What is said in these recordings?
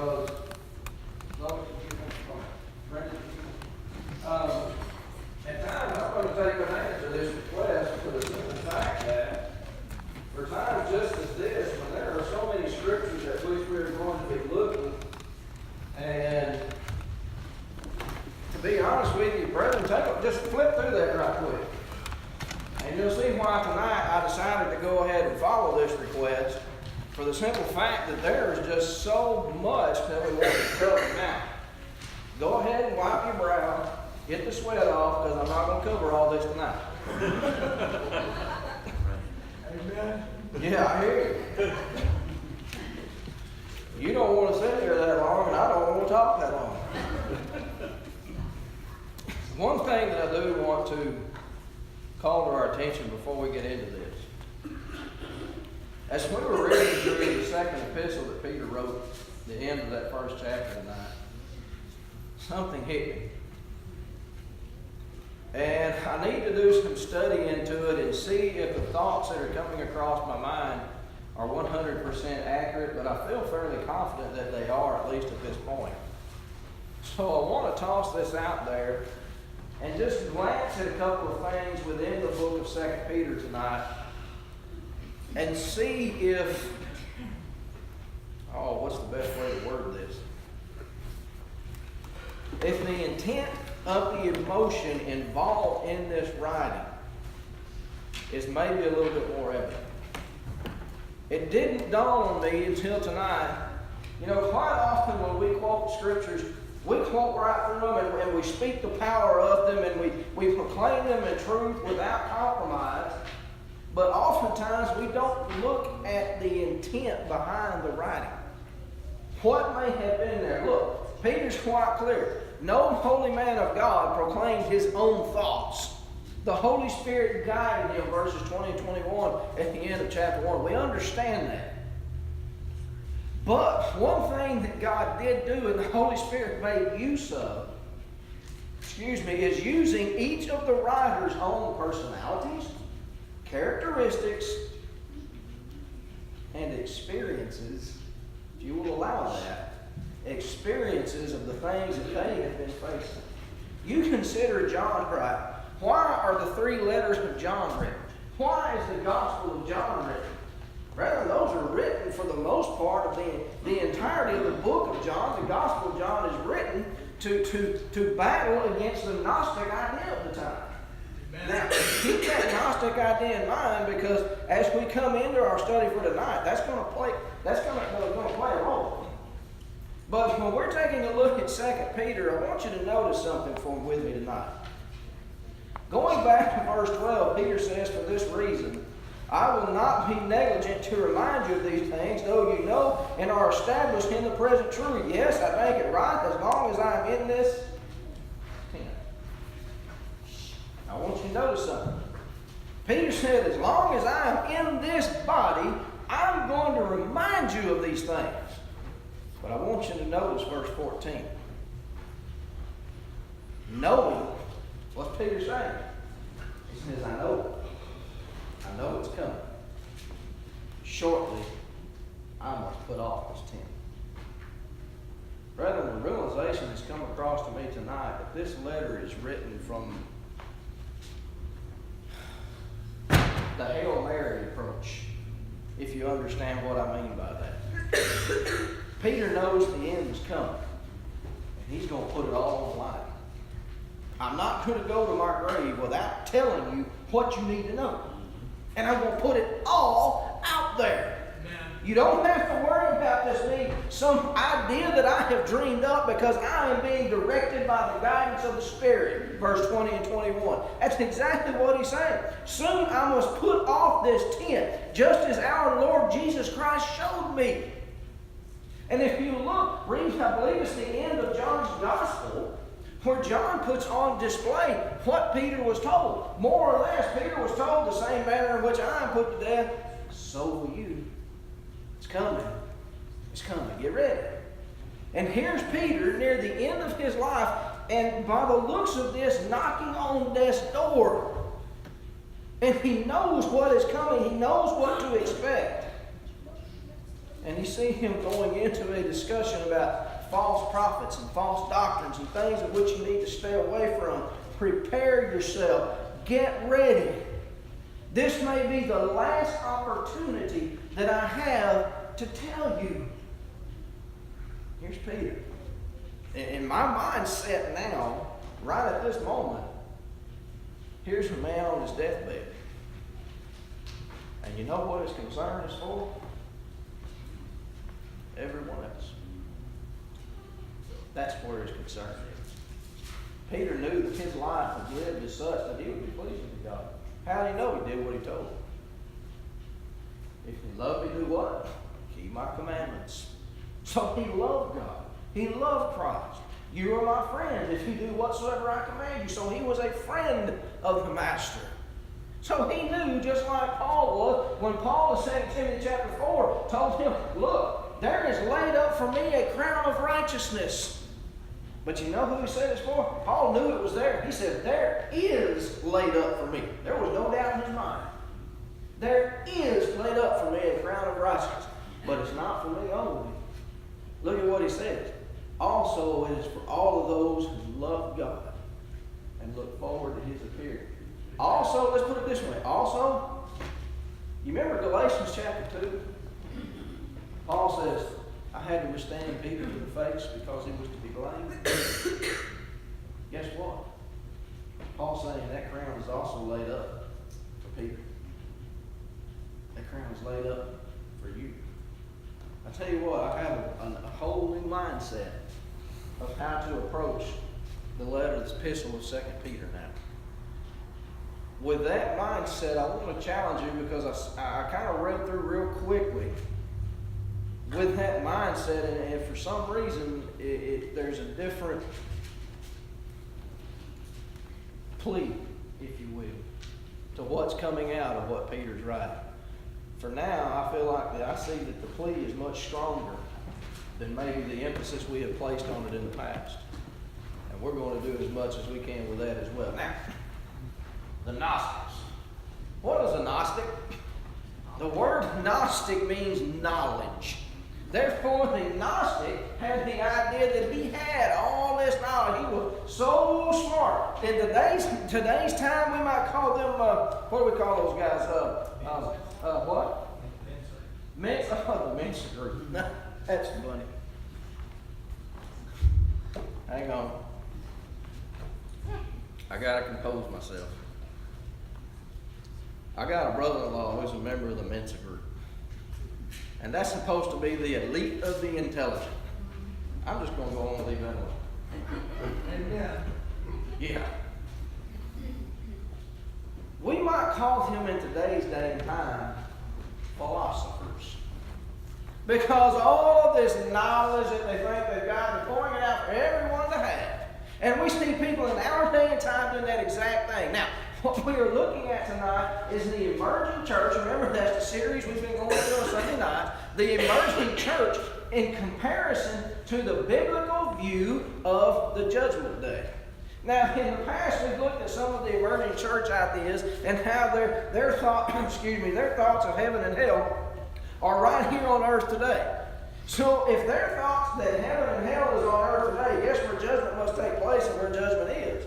because at times I'm going to take an answer to this request for the simple fact that for times just as this, when there are so many scriptures at which we're going to be looking, and to be honest with you, brethren, just flip through that right quick. And you'll see why tonight I decided to go ahead and follow this request for the simple fact that there is just so much that we want to cover now. Go ahead and wipe your brow, get the sweat off, because I'm not going to cover all this tonight. Amen. Yeah, I hear you. You don't want to sit there that long, and I don't want to talk that long. One thing that I do want to call to our attention before we get into this. As we were reading through the second epistle that Peter wrote, the end of that first chapter tonight, something hit me. And I need to do some study into it and see if the thoughts that are coming across my mind are 100% accurate, but I feel fairly confident that they are, at least at this point. So I want to toss this out there and just glance at a couple of things within the book of 2 Peter tonight and see if, what's the best way to word this? If the intent of the emotion involved in this writing is maybe a little bit more evident. It didn't dawn on me until tonight. You know, quite often when we quote scriptures, we quote right through them and we speak the power of them and we proclaim them in truth without compromise. But oftentimes we don't look at the intent behind the writing. What may have been there? Look, Peter's quite clear. No holy man of God proclaimed his own thoughts. The Holy Spirit guided him, verses 20 and 21 at the end of chapter 1. We understand that. But one thing that God did do and the Holy Spirit made use of, is using each of the writer's own personalities, characteristics, and experiences, if you will allow that, experiences of the things that they have been facing. You consider John right. Why are the 3 letters of John written? Why is the Gospel of John written? Rather, those are written for the most part of the entirety of the book of John. The Gospel of John is written to battle against the Gnostic idea of the time. Amen. Now, keep that Gnostic idea in mind, because as we come into our study for tonight, that's going to play a role. But when we're taking a look at 2 Peter, I want you to notice something with me tonight. Going back to verse 12, Peter says, "For this reason, I will not be negligent to remind you of these things, though you know and are established in the present truth." Yes, I think it right as long as I am in this tent. I want you to notice something. Peter said, as long as I am in this body, I'm going to remind you of these things. But I want you to notice verse 14. Knowing, what's Peter saying? He says, I know it. I know it's coming. Shortly, I must put off this tent. Brethren, the realization has come across to me tonight that this letter is written from the Hail Mary approach, if you understand what I mean by that. Peter knows the end is coming, and he's going to put it all on the line. I'm not going to go to my grave without telling you what you need to know. And I'm going to put it all out there. Amen. You don't have to worry about this being some idea that I have dreamed up, because I am being directed by the guidance of the Spirit. Verse 20 and 21. That's exactly what he's saying. Soon I must put off this tent, just as our Lord Jesus Christ showed me. And if you look, read, I believe it's the end of John's Gospel, where John puts on display what Peter was told. More or less, Peter was told the same manner in which I am put to death, so will you. It's coming. It's coming. Get ready. And here's Peter near the end of his life, and by the looks of this, knocking on death's door. And he knows what is coming. He knows what to expect. and you see him going into a discussion about false prophets and false doctrines and things of which you need to stay away from. Prepare yourself. Get ready. This may be the last opportunity that I have to tell you. Here's Peter. In my mindset now, right at this moment, here's a man on his deathbed. And you know what his concern is for? Everyone else. That's where his concern is. Peter knew that his life was lived as such that he would be pleasing to God. How did he know? He did what he told him. If you love me, do what? Keep my commandments. So he loved God. He loved Christ. You are my friend if you do whatsoever I command you. So he was a friend of the Master. So he knew, just like Paul was, when Paul in 2 Timothy chapter 4 told him, look, there is laid up for me a crown of righteousness. But you know who he said it's for? Paul knew it was there. He said, there is laid up for me. There was no doubt in his mind. There is laid up for me a crown of righteousness. But it's not for me only. Look at what he says. Also, it is for all of those who love God and look forward to his appearing. Also, let's put it this way. Also, you remember Galatians chapter 2? Paul says, I had to withstand Peter to the face because he was to be blamed. Guess what? Paul's saying that crown is also laid up for Peter. That crown is laid up for you. I tell you what, I have a whole new mindset of how to approach the letter, this epistle of 2 Peter now. With that mindset, I want to challenge you because I kind of read through real quickly. With that mindset, and for some reason, there's a different plea, if you will, to what's coming out of what Peter's writing. For now, I feel like that I see that the plea is much stronger than maybe the emphasis we have placed on it in the past. And we're going to do as much as we can with that as well. Now, the Gnostics. What is a Gnostic? The word Gnostic means knowledge. Therefore, the Gnostic had the idea that he had all this knowledge. He was so smart. In today's time, we might call them, what do we call those guys? What? Mensa. Oh, the Mensa group. That's funny. Hang on. I got to compose myself. I got a brother-in-law who's a member of the Mensa group. And that's supposed to be the elite of the intelligent. I'm just going to go on and leave that alone. Amen. Yeah. We might call them in today's day and time philosophers. Because all of this knowledge that they think they've got, they're pouring it out for everyone to have. And we see people in our day and time doing that exact thing. Now, what we are looking at tonight is the emerging church. Remember, that's the series we've been going through on Sunday night. The emerging church in comparison to the biblical view of the judgment day. Now, in the past, we've looked at some of the emerging church ideas and how their thoughts of heaven and hell are right here on earth today. So, if their thoughts that heaven and hell is on earth today, guess where judgment must take place and where judgment is?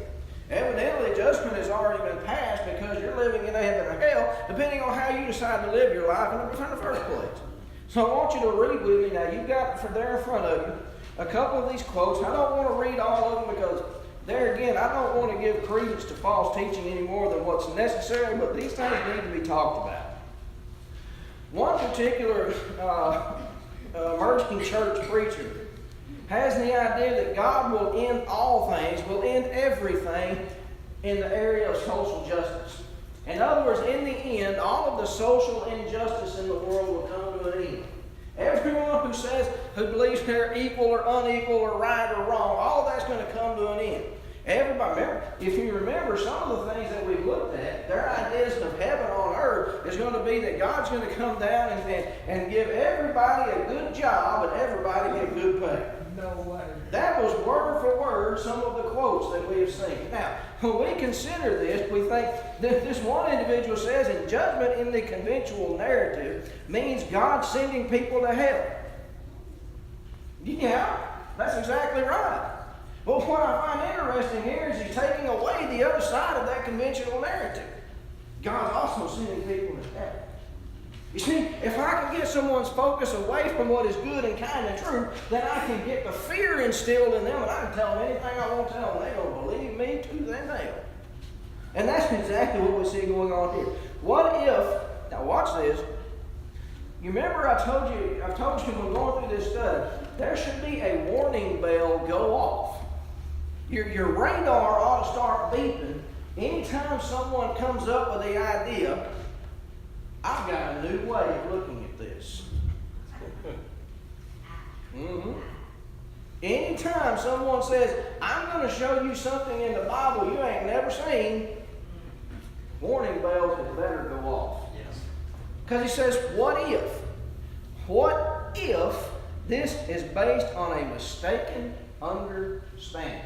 Evidently, judgment has already been passed because you're living in heaven or hell, depending on how you decide to live your life in the first place. So I want you to read with me now. You've got there in front of you a couple of these quotes. I don't want to read all of them because there again, I don't want to give credence to false teaching any more than what's necessary, but these things need to be talked about. One particular emerging church preacher has the idea that God will end all things, will end everything in the area of social justice. In other words, in the end, all of the social injustice in the world will come to an end. Everyone who believes they're equal or unequal or right or wrong, all of that's going to come to an end. Everybody, if you remember some of the things that we've looked at, their ideas of heaven on earth is going to be that God's going to come down and give everybody a good job and everybody get good pay. No way. That was word for word some of the quotes that we have seen. Now, when we consider this, we think that this one individual says in judgment in the conventional narrative means God sending people to hell. Yeah, that's exactly right. But what I find interesting here is he's taking away the other side of that conventional narrative. God's also sending people to hell. You see, if I can get someone's focus away from what is good and kind and true, then I can get the fear instilled in them, and I can tell them anything I want to tell them. They're going to believe me to their nail. And that's exactly what we see going on here. What if, now watch this, you remember I've told you when going through this study, there should be a warning bell go off. Your radar ought to start beeping anytime someone comes up with the idea, I've got a new way of looking at this. Anytime someone says, I'm going to show you something in the Bible you ain't never seen, warning bells had better go off. Yes. Because he says, what if? What if this is based on a mistaken understanding?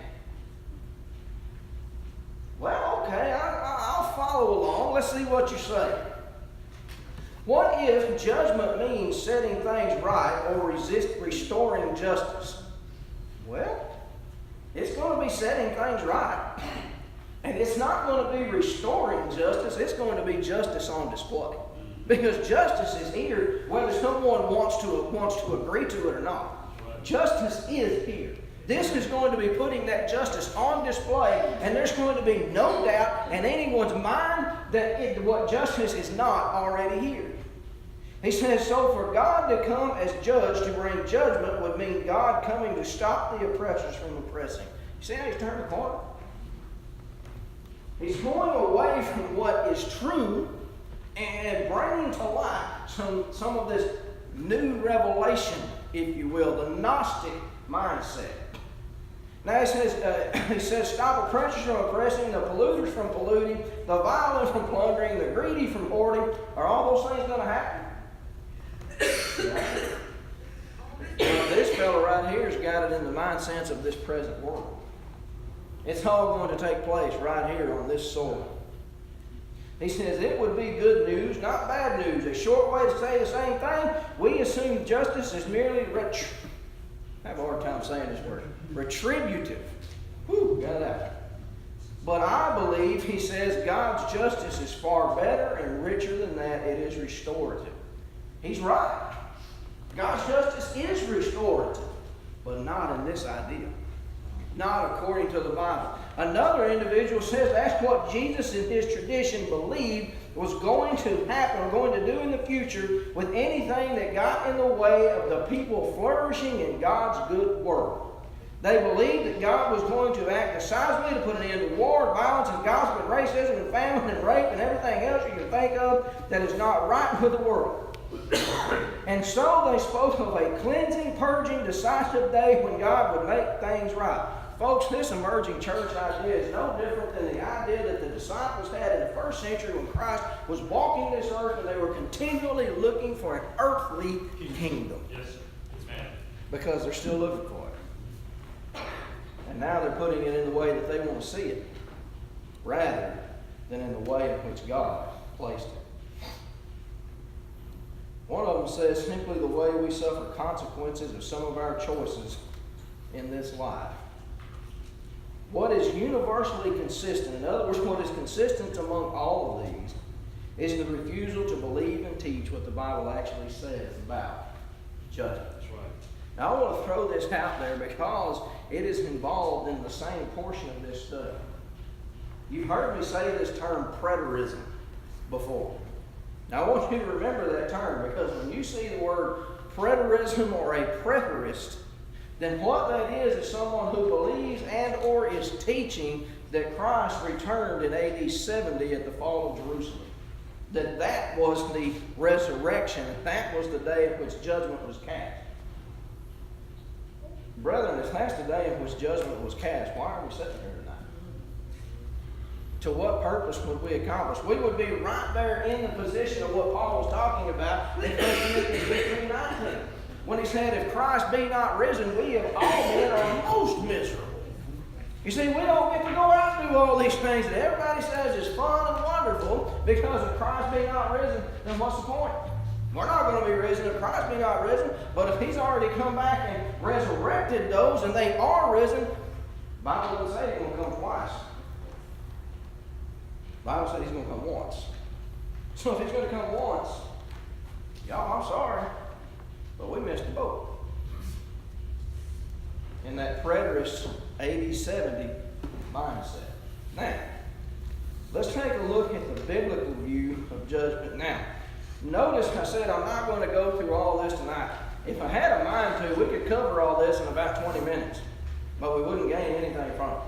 Well, okay, I'll follow along. Let's see what you say. What if judgment means setting things right or restoring justice? Well, it's going to be setting things right. And it's not going to be restoring justice. It's going to be justice on display. Because justice is here whether someone wants to agree to it or not. Justice is here. This is going to be putting that justice on display, and there's going to be no doubt in anyone's mind that what justice is not already here. He says, so for God to come as judge to bring judgment would mean God coming to stop the oppressors from oppressing. You see how he's turned the corner? He's going away from what is true and bringing to light some of this new revelation, if you will, the Gnostic mindset. Now he says, stop oppressors from oppressing, the polluters from polluting, the violent from plundering, the greedy from hoarding. Are all those things going to happen? Well, this fellow right here has got it in the mind sense of this present world. It's all going to take place right here on this soil. He says it would be good news, not bad news. A short way to say the same thing. We assume justice is merely I have a hard time saying this word. Retributive. Whew, got it out. But I believe, he says, God's justice is far better and richer than that. It is restorative. He's right. God's justice is restorative, but not in this idea. Not according to the Bible. Another individual says that's what Jesus in his tradition believed was going to happen or going to do in the future with anything that got in the way of the people flourishing in God's good work. They believed that God was going to act decisively to put an end to war, violence, and gossip, and racism, and famine, and rape, and everything else you can think of that is not right with the world. And so they spoke of a cleansing, purging, decisive day when God would make things right. Folks, this emerging church idea is no different than the idea that the disciples had in the first century when Christ was walking this earth and they were continually looking for an earthly kingdom. Yes, amen. Because they're still looking for it. And now they're putting it in the way that they want to see it, rather than in the way in which God placed it. One of them says simply the way we suffer consequences of some of our choices in this life. What is universally consistent, in other words, what is consistent among all of these, is the refusal to believe and teach what the Bible actually says about judgment. That's right. Now I want to throw this out there because it is involved in the same portion of this study. You've heard me say this term preterism before. Now I want you to remember that term because when you see the word preterism or a preterist, then what that is someone who believes and or is teaching that Christ returned in AD 70 at the fall of Jerusalem. That was the resurrection. That was the day in which judgment was cast. Brethren, if that's the day in which judgment was cast, why are we sitting here tonight? To what purpose would we accomplish? We would be right there in the position of what Paul was talking about in 1 Corinthians 15:19. When he said, if Christ be not risen, we of all men are most miserable. You see, we don't get to go out and do all these things that everybody says is fun and wonderful because if Christ be not risen, then what's the point? We're not going to be risen if Christ be not risen, but if he's already come back and resurrected those and they are risen, the Bible doesn't say he's going to come twice. The Bible said he's going to come once. So if he's going to come once, y'all, I'm sorry, but we missed the boat. In that preterist 80-70 mindset. Now, let's take a look at the biblical view of judgment now. Notice I said I'm not going to go through all this tonight. If I had a mind to, we could cover all this in about 20 minutes, but we wouldn't gain anything from it.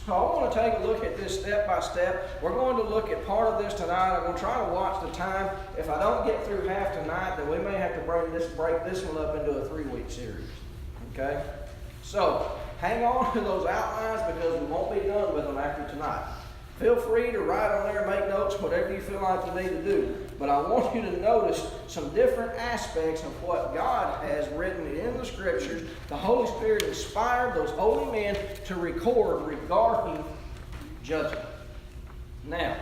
So I want to take a look at this step by step. We're going to look at part of this tonight. I'm going to try to watch the time. If I don't get through half tonight, then we may have to break this one up into a 3-week series. Okay? So, hang on to those outlines because we won't be done with them after tonight. Feel free to write on there, make notes, whatever you feel like you need to do. But I want you to notice some different aspects of what God has written in the Scriptures. The Holy Spirit inspired those holy men to record regarding judgment. Now,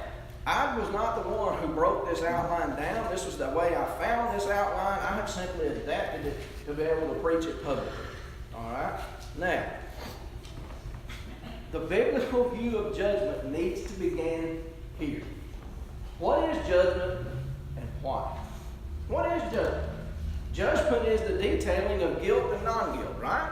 I was not the one who broke this outline down. This was the way I found this outline. I have simply adapted it to be able to preach it publicly. All right? Now, the biblical view of judgment needs to begin here. What is judgment and why? What is judgment? Judgment is the detailing of guilt and non-guilt, right?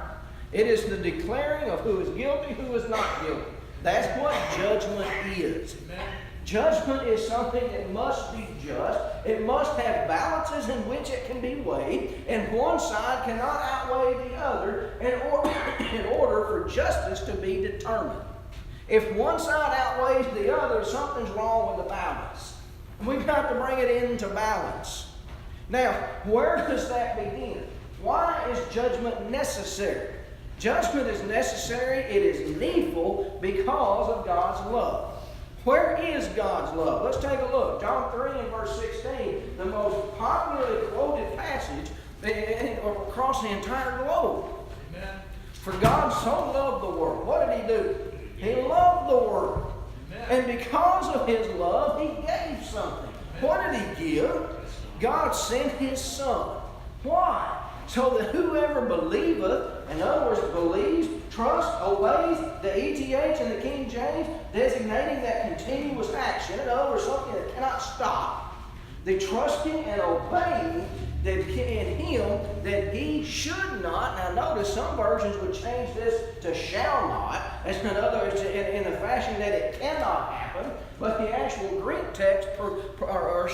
It is the declaring of who is guilty, who is not guilty. That's what judgment is. Amen. Judgment is something that must be just. It must have balances in which it can be weighed, and one side cannot outweigh the other in order for justice to be determined. If one side outweighs the other, something's wrong with the balance. We've got to bring it into balance. Now, where does that begin? Why is judgment necessary? Judgment is necessary, it is needful because of God's love. Where is God's love? Let's take a look. John 3 and verse 16, the most popularly quoted passage across the entire globe. Amen. For God so loved the world. What did he do? He loved the world. Amen. And because of his love, he gave something. Amen. What did he give? God sent his Son. Why? So that whoever believeth, in other words, believes, trusts, obeys, the ETH and the King James, designating that continuous action, in other words, something that cannot stop, the trusting and obeying that in him that he should not. Now notice some versions would change this to shall not, as in other words, in the fashion that it cannot happen, but the actual Greek text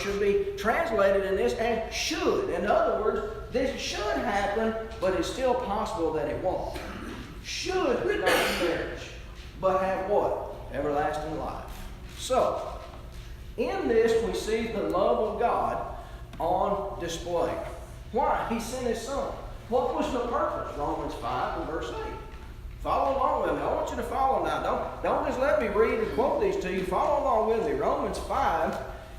should be translated in this as should. In other words, this should happen, but it's still possible that it won't. Should not perish, but have what? Everlasting life. So, in this we see the love of God on display. Why? He sent his Son. What was the purpose? Romans 5 and verse 8. Follow along with me. I want you to follow now. Don't just let me read and quote these to you. Follow along with me. Romans 5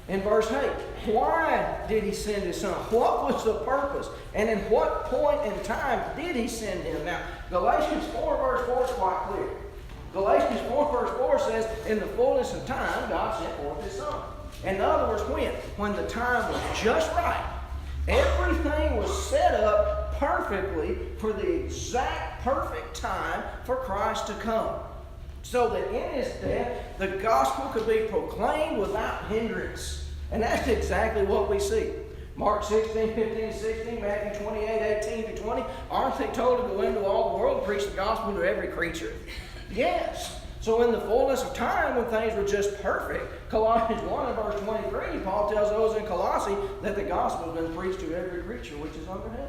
and verse 8. Why did he send his Son? What was the purpose? And in what point in time did he send him? Now, Galatians 4 verse 4 is quite clear. Galatians 4 verse 4 says, in the fullness of time, God sent forth his Son. In other words, when? When the time was just right. Everything was set up perfectly for the exact perfect time for Christ to come. So that in his death, the gospel could be proclaimed without hindrance. And that's exactly what we see. Mark 16, 15, 16, Matthew 28, 18 to 20. Aren't they told to go into all the world and preach the gospel to every creature? Yes. So in the fullness of time, when things were just perfect, Colossians 1 and verse 23, Paul tells those in Colossae that the gospel has been preached to every creature which is under heaven.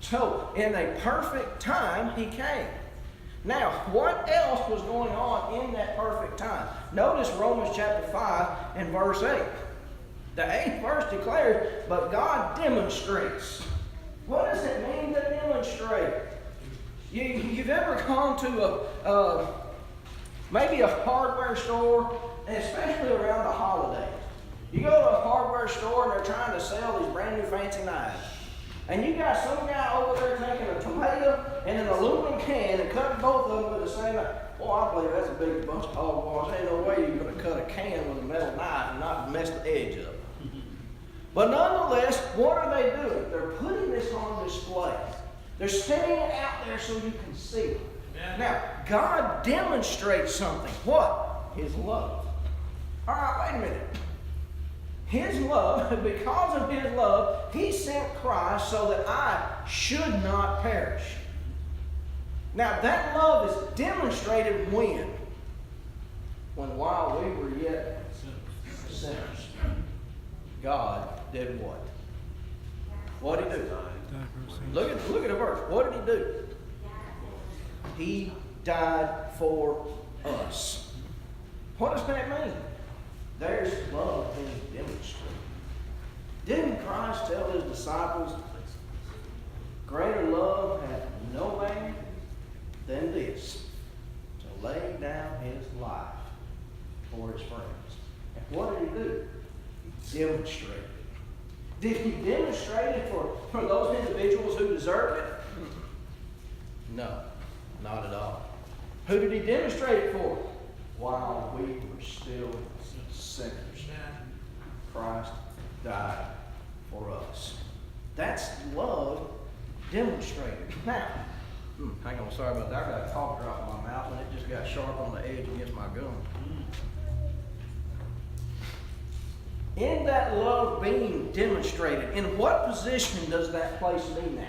So, in a perfect time, he came. Now, what else was going on in that perfect time? Notice Romans chapter 5 and verse 8. The 8th verse declares, but God demonstrates. What does it mean to demonstrate? You've ever gone to maybe a hardware store, and especially around the holidays. You go to a hardware store and they're trying to sell these brand new fancy knives. And you got some guy over there taking a tomato and an aluminum can and cutting both of of them with the same knife. Boy, I believe that's a big bunch of hogwash. Ain't no way you're going to cut a can with a metal knife and not mess the edge up. But nonetheless, what are they doing? They're putting this on display. They're setting it out there so you can see it. Now, God demonstrates something. What? His love. All right, wait a minute. His love, because of His love, He sent Christ so that I should not perish. Now, that love is demonstrated when? When while we were yet sinners, God did what? What did He do? Look at the verse. What did He do? He died for us. What does that mean? There's love being demonstrated. Didn't Christ tell His disciples, greater love hath no man than this, to lay down his life for his friends? And what did He do? He demonstrated it. Did He demonstrate it for those individuals who deserved it? No, not at all. Who did He demonstrate it for? While we were still sinners, Christ died for us. That's love demonstrated. Now, hang on, sorry about that. I got a cough drop in my mouth and it just got sharp on the edge against my gum. In that love being demonstrated, in what position does that place me now?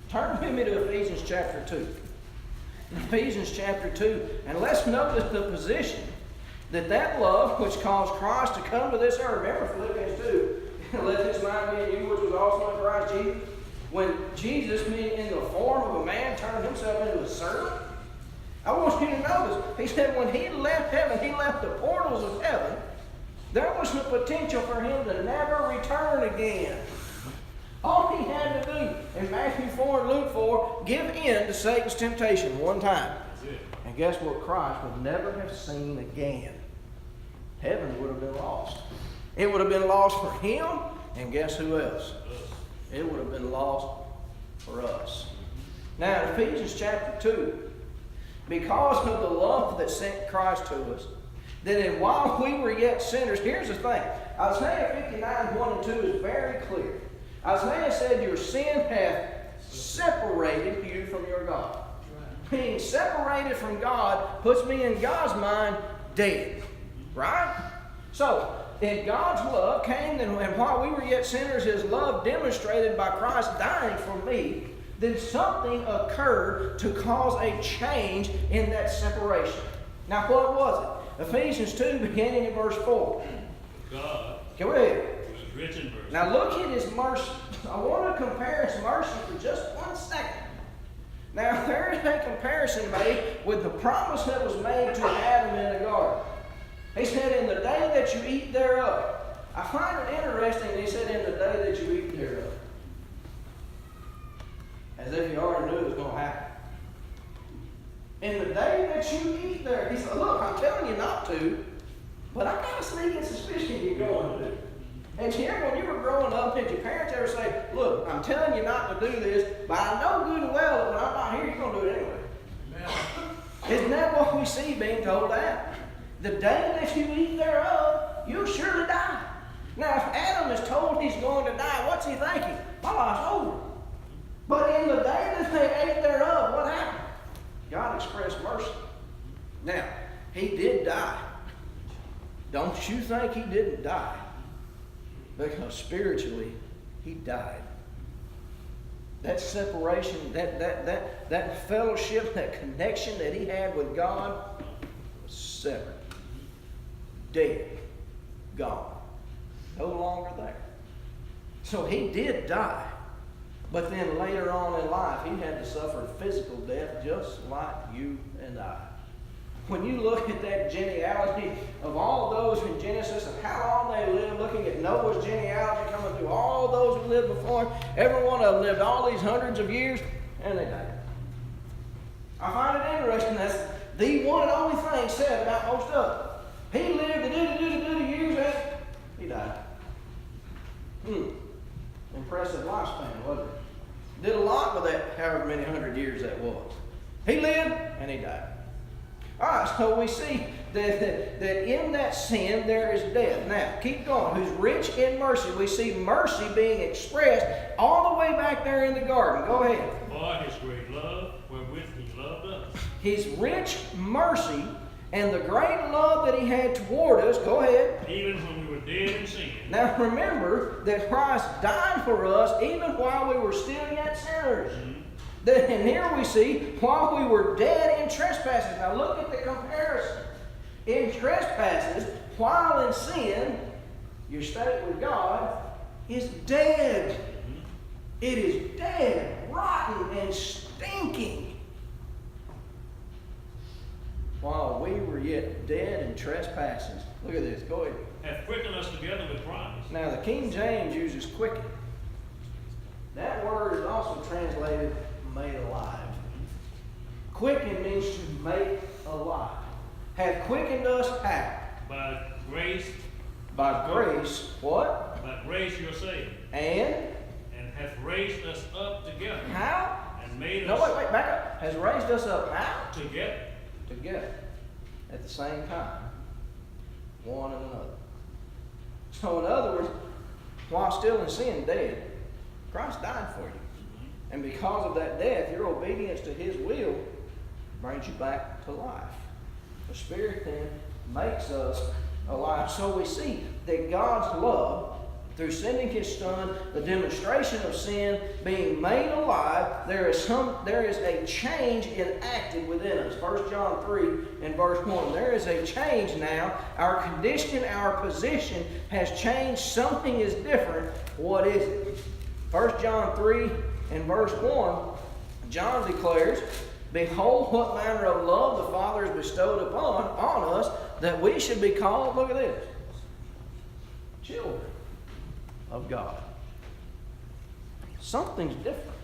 Turn with me to Ephesians chapter 2. Ephesians chapter 2, and let's notice the position that love which caused Christ to come to this earth. Remember Philippians 2, let this mind be in you which was also in Christ Jesus. When Jesus, being in the form of a man, turned Himself into a servant. I want you to notice, He said when He left heaven, He left the portals of heaven. There was the potential for Him to never return again. All He had to do in Matthew 4 and Luke 4, give in to Satan's temptation one time. And guess what? Christ would never have seen again. Heaven would have been lost. It would have been lost for Him, and guess who else? It would have been lost for us. Now, in Ephesians chapter 2, because of the love that sent Christ to us, that while we were yet sinners, here's the thing. Isaiah 59, 1 and 2 is very clear. Isaiah said, your sin hath separated you from your God. Being separated from God puts me in God's mind dead. Right? So, if God's love came, and while we were yet sinners, His love demonstrated by Christ dying for me, then something occurred to cause a change in that separation. Now, what was it? Ephesians 2, beginning in verse 4. God, go ahead. Was rich in mercy. Now look at His mercy. I want to compare His mercy for just 1 second. Now there is a comparison made with the promise that was made to Adam in the garden. He said, in the day that you eat thereof. I find it interesting that He said, in the day that you eat thereof. As if He already knew it was going to happen. In the day that you eat there, He said, look, I'm telling you not to, but I got a sneaking suspicion you're going to do. And Jim, when you were growing up, did your parents ever say, look, I'm telling you not to do this, but I know good and well that when I'm not here, you're going to do it anyway. Amen. Isn't that what we see being told that? The day that you eat thereof, you'll surely die. Now, if Adam is told he's going to die, what's he thinking? My life's over. But in the day that they ate thereof, what happened? God expressed mercy. Now, He did die. Don't you think He didn't die? Because spiritually, He died. That separation, that fellowship, that connection that He had with God was severed. Dead. Gone. No longer there. So He did die. But then later on in life, He had to suffer physical death just like you and I. When you look at that genealogy of all those in Genesis and how long they lived, looking at Noah's genealogy coming through all those who lived before him, every one of them lived all these hundreds of years, and they died. I find it interesting that's the one and only thing said about most of them. He lived the years and he died. Impressive lifespan, wasn't it? Did a lot with that however many hundred years that was. He lived and he died. All right, so we see that in that sin there is death. Now, keep going. Who's rich in mercy. We see mercy being expressed all the way back there in the garden. Go ahead. For his great love, wherewith he loved us. His rich mercy and the great love that he had toward us. Go ahead. Even when we were dead in sin. Now remember that Christ died for us even while we were still yet sinners. And here we see, while we were dead in trespasses. Now look at the comparison. In trespasses, while in sin, your state with God is dead. It is dead, rotten, and stinking. While we were yet dead in trespasses. Look at this. Go ahead. Hath quickened us together with Christ. Now the King James uses quicken. That word is also translated made alive. Quicken means to make alive. Hath quickened us how? By grace. By grace. What? By grace you're saved. And hath raised us up together. How? And made No, us. wait, back up. Has raised us up how? Together. Together. At the same time. One and another. So in other words, while still in sin, dead, Christ died for you. And because of that death, your obedience to His will brings you back to life. The Spirit then makes us alive. So we see that God's love, through sending His Son, the demonstration of sin being made alive, there is a change enacted within us. 1 John 3 and verse 1. There is a change now. Our condition, our position has changed. Something is different. What is it? 1 John 3 and verse 1, John declares, Behold, what manner of love the Father has bestowed on us, that we should be called, look at this, children of God. Something's different.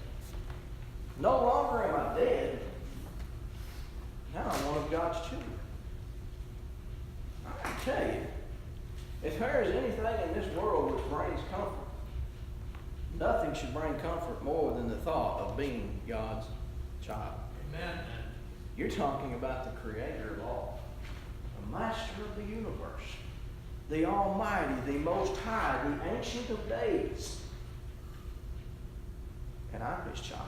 No longer am I dead. Now I'm one of God's children. I tell you, if there is anything in this world which brings comfort, nothing should bring comfort more than the thought of being God's child. Amen. You're talking about the Creator of all, the Master of the universe, the Almighty, the Most High, the Ancient of Days. And I'm His child.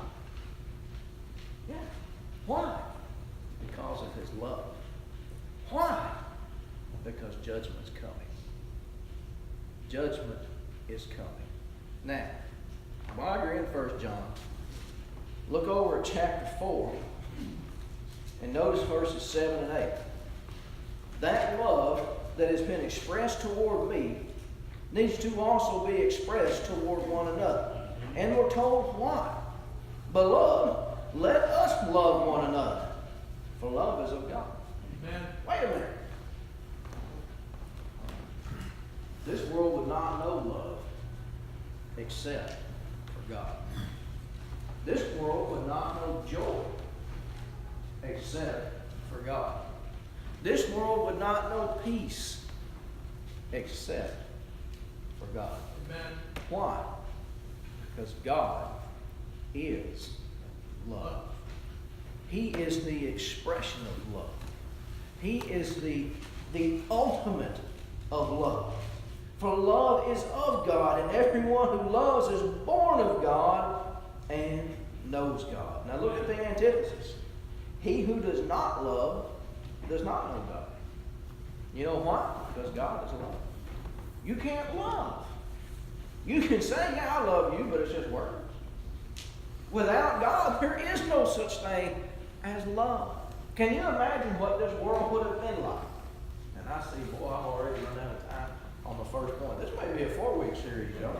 Yeah. Why? Because of His love. Why? Because judgment's coming. Judgment is coming. Now, while you're in 1 John, look over at chapter 4 and notice verses 7 and 8. That love that has been expressed toward me needs to also be expressed toward one another. And we're told why. Beloved, let us love one another, for love is of God. Amen. Wait a minute. This world would not know love except for God. This world would not know joy except for God. This world would not know peace except for God. Amen. Why? Because God is love. He is the expression of love. He is the ultimate of love. For love is of God, and everyone who loves is born of God and knows God. Now look at the antithesis. He who does not love does not know God. You know why? Because God is love. You can't love. You can say, yeah, I love you, but it's just words. Without God, there is no such thing as love. Can you imagine what this world would have been like? And I see, boy, I'm already running out of time on the first point. This may be a 4-week series, Joe.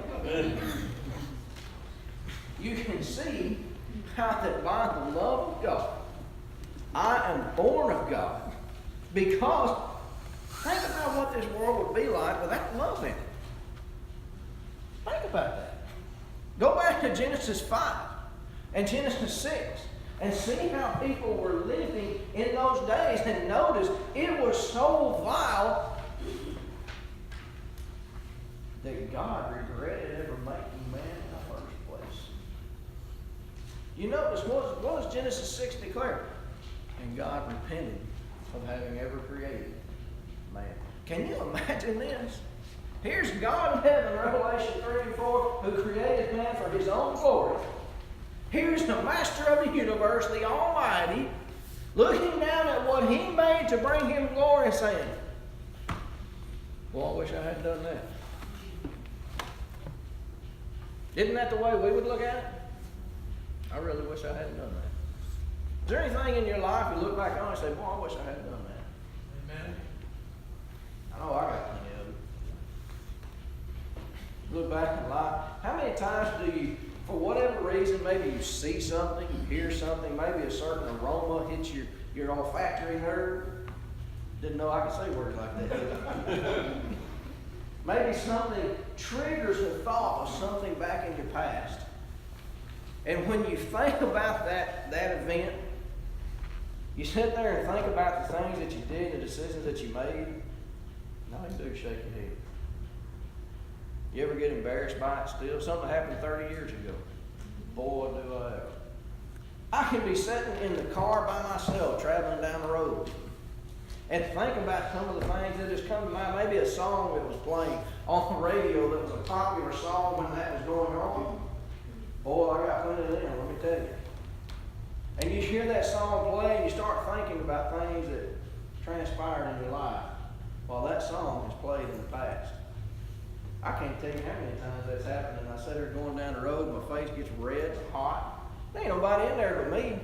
You can see how that by the love of God, I am born of God. Because think about what this world would be like without love in it. Think about that. Go back to Genesis 5 and Genesis 6 and see how people were living in those days. And notice, it was so vile that God regretted ever making man in the first place. You notice, what does Genesis 6 declare? And God repented of having ever created man. Can you imagine this? Here's God in heaven, Revelation 3 and 4, who created man for his own glory. Here's the master of the universe, the Almighty, looking down at what he made to bring him glory and saying, well, I wish I hadn't done that. Isn't that the way we would look at it? I really wish I hadn't done that. Is there anything in your life you look back on and say, boy, I wish I hadn't done that? Amen. I know I got plenty of it. Look back in life. How many times do you, for whatever reason, maybe you see something, you hear something, maybe a certain aroma hits your olfactory nerve? Didn't know I could say words like that. Maybe something triggers the thought of something back in your past. And when you think about that event, you sit there and think about the things that you did, the decisions that you made. No, you do shake your head. You ever get embarrassed by it still? Something happened 30 years ago. Boy, do I ever. I can be sitting in the car by myself, traveling down the road, and think about some of the things that just come to mind. Maybe a song that was playing on the radio that was a popular song when that was going on. Boy, I got plenty of them, let me tell you. And you hear that song play and you start thinking about things that transpired in your life while that song is played in the past. I can't tell you how many times that's happened, and I sit there going down the road and my face gets red, hot. There ain't nobody in there but me.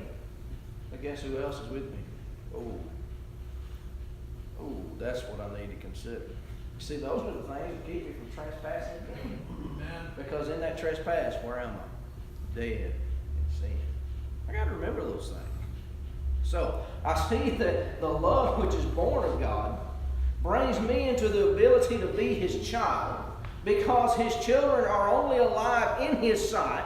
But guess who else is with me? Oh, that's what I need to consider. You see, those are the things that keep me from trespassing again. Because in that trespass, where am I? Dead in sin. I got to remember those things. So, I see that the love which is born of God brings me into the ability to be His child, because His children are only alive in His sight,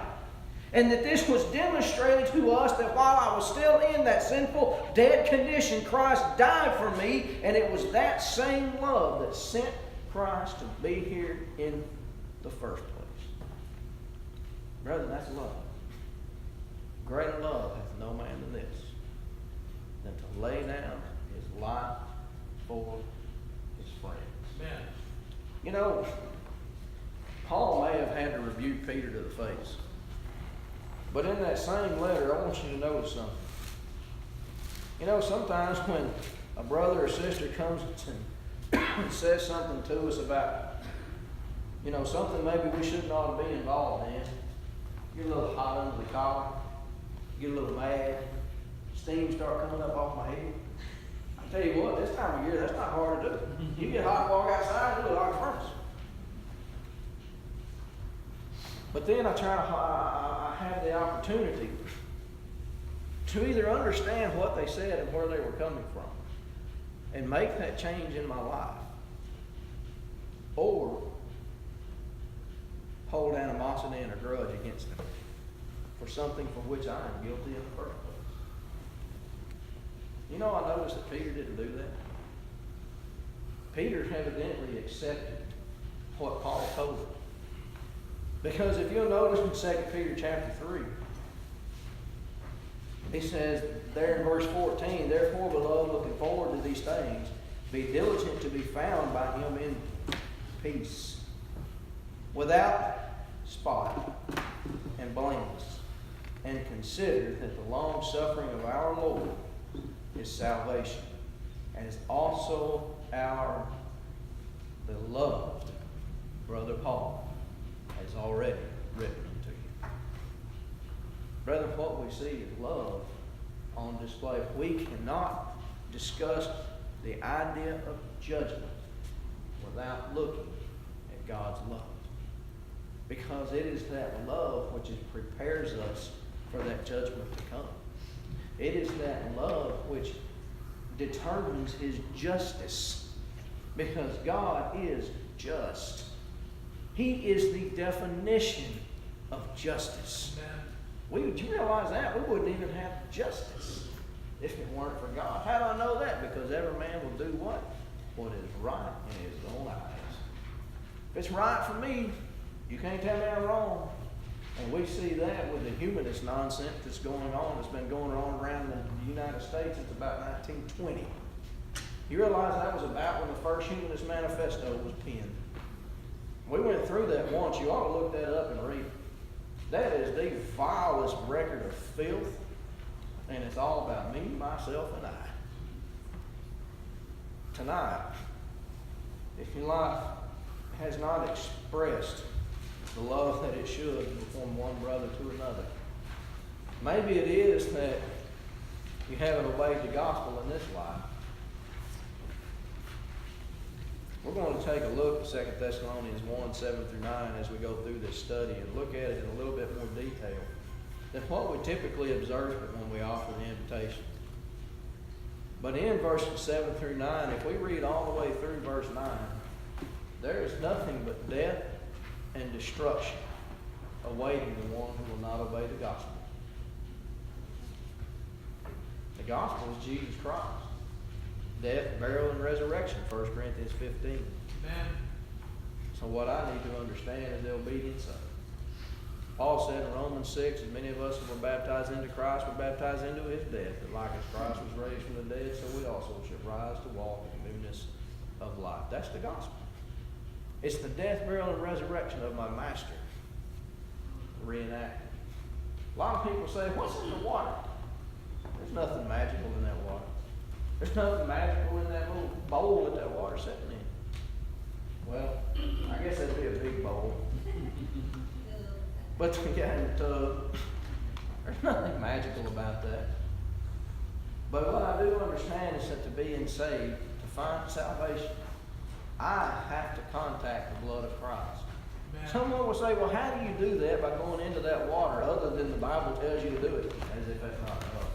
and that this was demonstrated to us that while I was still in that sinful, dead condition, Christ died for me, and it was that same love that sent Christ to be here in the first place. Brother, that's love. Greater love hath no man than this, than to lay down his life for his friends. Amen. You know, Paul may have had to rebuke Peter to the face. But in that same letter, I want you to notice something. You know, sometimes when a brother or sister comes and says something to us about, you know, something maybe we should not be involved in, get a little hot under the collar, get a little mad, steam start coming up off my head. I tell you what, this time of year, that's not hard to do. You get hot and walk outside, you look like a furnace. But then I have the opportunity to either understand what they said and where they were coming from and make that change in my life, or hold animosity and a grudge against them for something for which I am guilty in the first place. You know, I noticed that Peter didn't do that. Peter evidently accepted what Paul told him. Because if you'll notice in 2 Peter chapter 3, he says there in verse 14, therefore, beloved, looking forward to these things, be diligent to be found by him in peace, without spot and blameless, and consider that the long suffering of our Lord is salvation, and is also our beloved brother Paul has already written unto you. Brethren, what we see is love on display. We cannot discuss the idea of judgment without looking at God's love. Because it is that love which prepares us for that judgment to come. It is that love which determines His justice. Because God is just. He is the definition of justice. Do you realize that? We wouldn't even have justice if it weren't for God. How do I know that? Because every man will do what? What is right in his own eyes. If it's right for me, you can't tell me I'm wrong. And we see that with the humanist nonsense that's going on, that's been going on around the United States since about 1920. You realize that was about when the first Humanist Manifesto was penned. We went through that once. You ought to look that up and read it. That is the vilest record of filth, and it's all about me, myself, and I. Tonight, if your life has not expressed the love that it should from one brother to another, maybe it is that you haven't obeyed the gospel in this life. We're going to take a look at 2 Thessalonians 1, 7 through 9 as we go through this study and look at it in a little bit more detail than what we typically observe when we offer the invitation. But in verses 7 through 9, if we read all the way through verse 9, there is nothing but death and destruction awaiting the one who will not obey the gospel. The gospel is Jesus Christ. Death, burial, and resurrection, 1 Corinthians 15. Amen. So what I need to understand is the obedience of it. Paul said in Romans 6, as many of us who were baptized into Christ were baptized into his death, that like as Christ was raised from the dead, so we also should rise to walk in newness of life. That's the gospel. It's the death, burial, and resurrection of my master reenacted. A lot of people say, what's in the water? There's nothing magical in that water. There's nothing magical in that little bowl that water's sitting in. Well, I guess that'd be a big bowl. But the guy in the tub, there's nothing magical about that. But what I do understand is that to be saved, to find salvation, I have to contact the blood of Christ. Amen. Someone will say, well, how do you do that by going into that water other than the Bible tells you to do it? As if that's not enough.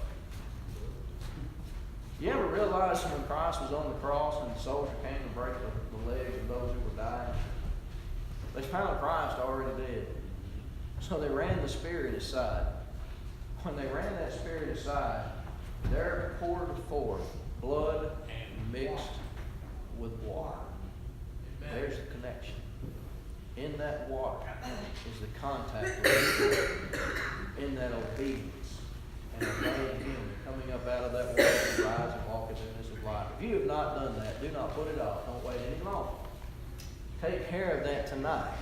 You ever realize when Christ was on the cross and the soldier came to break the legs of those who were dying? They found Christ already dead. So they ran the spirit aside. When they ran that spirit aside, there poured forth blood mixed with water. Amen. There's the connection. In that water is the contact with God. In that obedience and obeying Him, coming up out of that water to rise and walk in the newness of life. If you have not done that, do not put it off. Don't wait any longer. Take care of that tonight.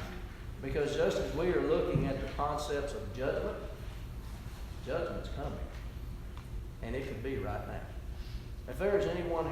Because just as we are looking at the concepts of judgment, judgment's coming. And it could be right now. If there is anyone